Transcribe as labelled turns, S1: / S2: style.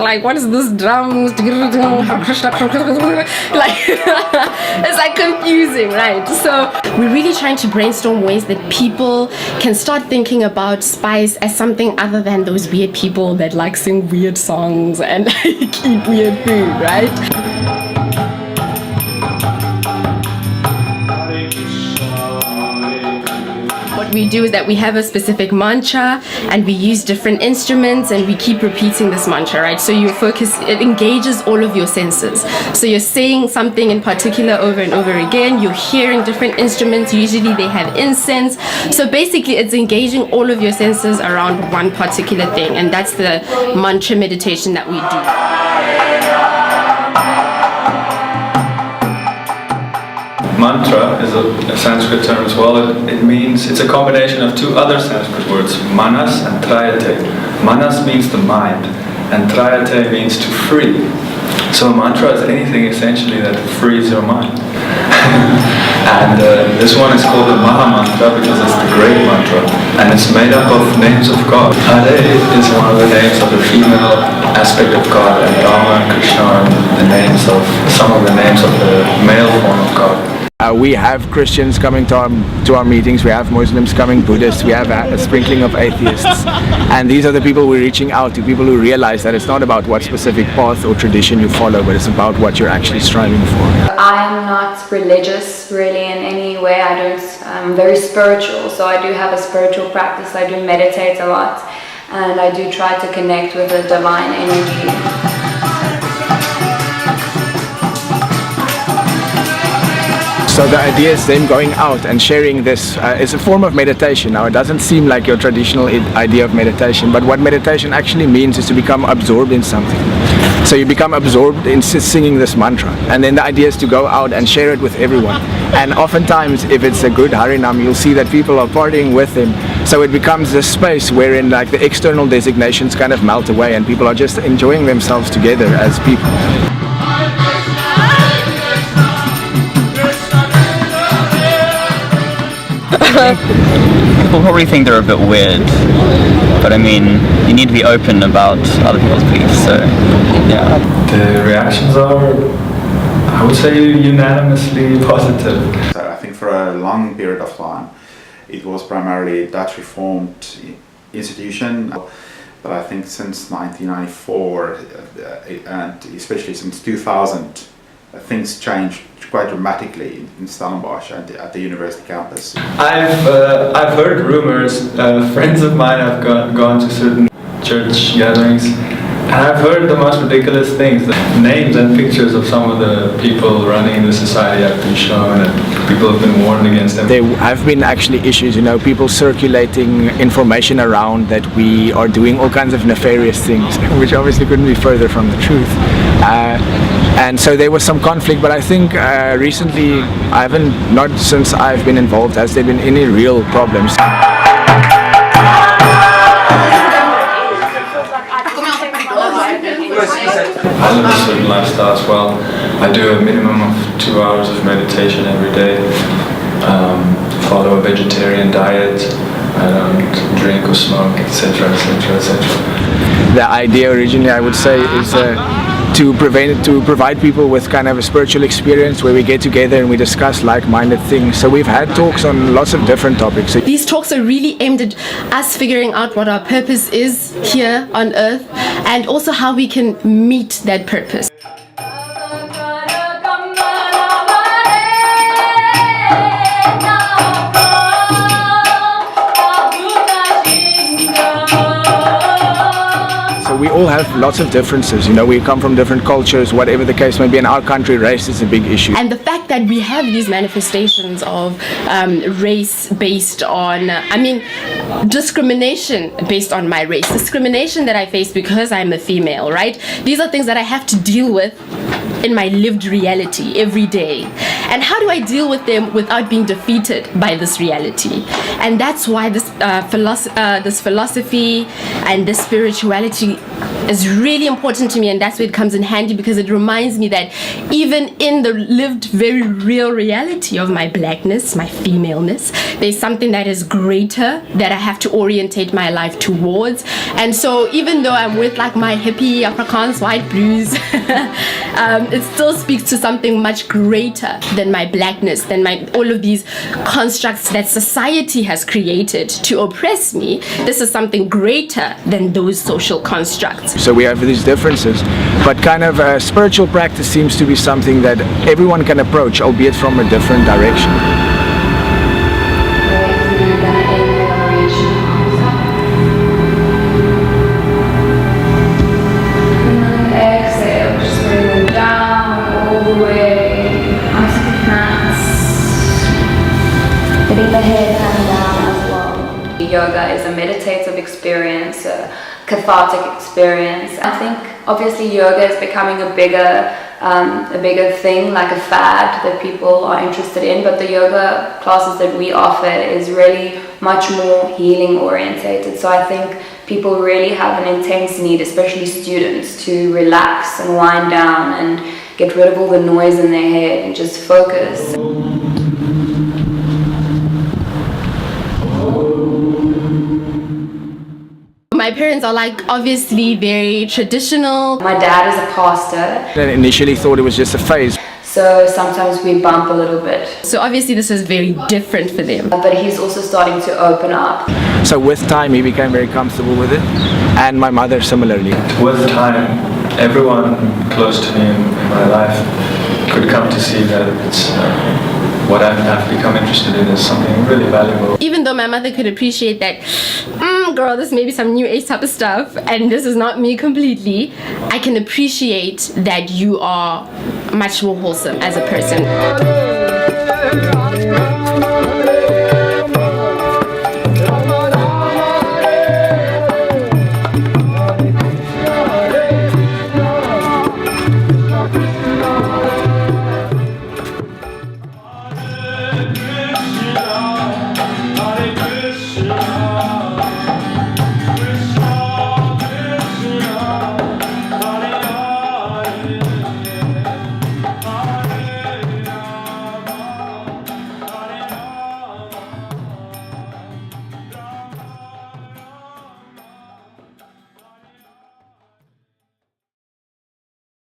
S1: like, what is this drums? Like, it's like confusing, right? So we're really trying to brainstorm ways that people can start thinking about spice as something other than those weird people that like sing weird songs and like eat weird food, right? What we do is that we have a specific mantra and we use different instruments and we keep repeating this mantra, right? So you focus, it engages all of your senses. So you're saying something in particular over and over again, you're hearing different instruments, usually they have incense. So basically it's engaging all of your senses around one particular thing, and that's the mantra meditation that we do.
S2: Mantra is a Sanskrit term as well. It means, it's a combination of two other Sanskrit words, manas and trayate. Manas means the mind, and trayate means to free. So a mantra is anything essentially that frees your mind. And this one is called the Maha Mantra because it's the great mantra, and it's made up of names of God. Hare is one of the names of the female aspect of God, and Rama and Krishna are some of the names of the male form of God.
S3: We have Christians coming to our meetings, we have Muslims coming, Buddhists, we have a sprinkling of atheists. And these are the people we're reaching out to, people who realize that it's not about what specific path or tradition you follow, but it's about what you're actually striving for.
S4: I am not religious really in any way. I'm very spiritual, so I do have a spiritual practice. I do meditate a lot, and I do try to connect with the divine energy.
S3: So the idea is them going out and sharing this is a form of meditation. Now it doesn't seem like your traditional idea of meditation, but what meditation actually means is to become absorbed in something. So you become absorbed in singing this mantra, and then the idea is to go out and share it with everyone. And oftentimes if it's a good Harinam, you'll see that people are partying with him. So it becomes this space wherein like the external designations kind of melt away and people are just enjoying themselves together as people.
S5: People probably think they're a bit weird, but I mean, you need to be open about other people's beliefs, so yeah.
S2: The reactions are, I would say, unanimously positive.
S6: So I think for a long period of time, it was primarily a Dutch Reformed institution, but I think since 1994, and especially since 2000, things changed quite dramatically in Stellenbosch and at the university campus.
S2: I've heard rumors. Friends of mine have gone to certain church gatherings, and I've heard the most ridiculous things. The names and pictures of some of the people running the society have been shown, and people have been warned against them.
S3: There have been actually issues, people circulating information around that we are doing all kinds of nefarious things, which obviously couldn't be further from the truth. And so there was some conflict, but I think recently, not since I've been involved, has there been any real problems.
S2: I live a certain lifestyle as well. I do a minimum of 2 hours of meditation every day, follow a vegetarian diet, I don't drink or smoke, etc., etc., etc.
S3: The idea originally, I would say, is to provide people with kind of a spiritual experience where we get together and we discuss like-minded things. So we've had talks on lots of different topics.
S1: These talks are really aimed at us figuring out what our purpose is here on earth, and also how we can meet that purpose.
S3: We all have lots of differences, we come from different cultures, whatever the case may be. In our country, race is a big issue.
S1: And the fact that we have these manifestations of race based on, discrimination based on my race, discrimination that I face because I'm a female, right? These are things that I have to deal with in my lived reality every day. And how do I deal with them without being defeated by this reality? And that's why this philosophy and this spirituality is really important to me, and that's where it comes in handy, because it reminds me that even in the lived, very real reality of my blackness, my femaleness, there's something that is greater that I have to orientate my life towards. And so even though I'm with like my hippie Afrikaans white blues, it still speaks to something much greater than my blackness, than all of these constructs that society has created to oppress me. This is something greater than those social constructs.
S3: So we have these differences, but kind of spiritual practice seems to be something that everyone can approach, albeit from a different direction.
S4: Exhale, just bring them down all the way onto the mats. Letting the head hang down as well. Yoga is a meditative experience, a cathartic experience. I think obviously yoga is becoming a bigger thing, like a fad that people are interested in, but the yoga classes that we offer is really much more healing orientated. So I think people really have an intense need, especially students, to relax and wind down and get rid of all the noise in their head and just focus.
S1: My parents are like obviously very traditional.
S4: My dad is a pastor.
S3: I initially thought it was just a phase.
S4: So sometimes we bump a little bit.
S1: So obviously this is very different for them.
S4: But he's also starting to open up.
S3: So with time he became very comfortable with it, and my mother similarly.
S2: With time, everyone close to me in my life could come to see that it's what I've become interested in is something really valuable.
S1: Even though my mother could appreciate that, girl, this may be some new age type of stuff, and this is not me completely, I can appreciate that you are much more wholesome as a person.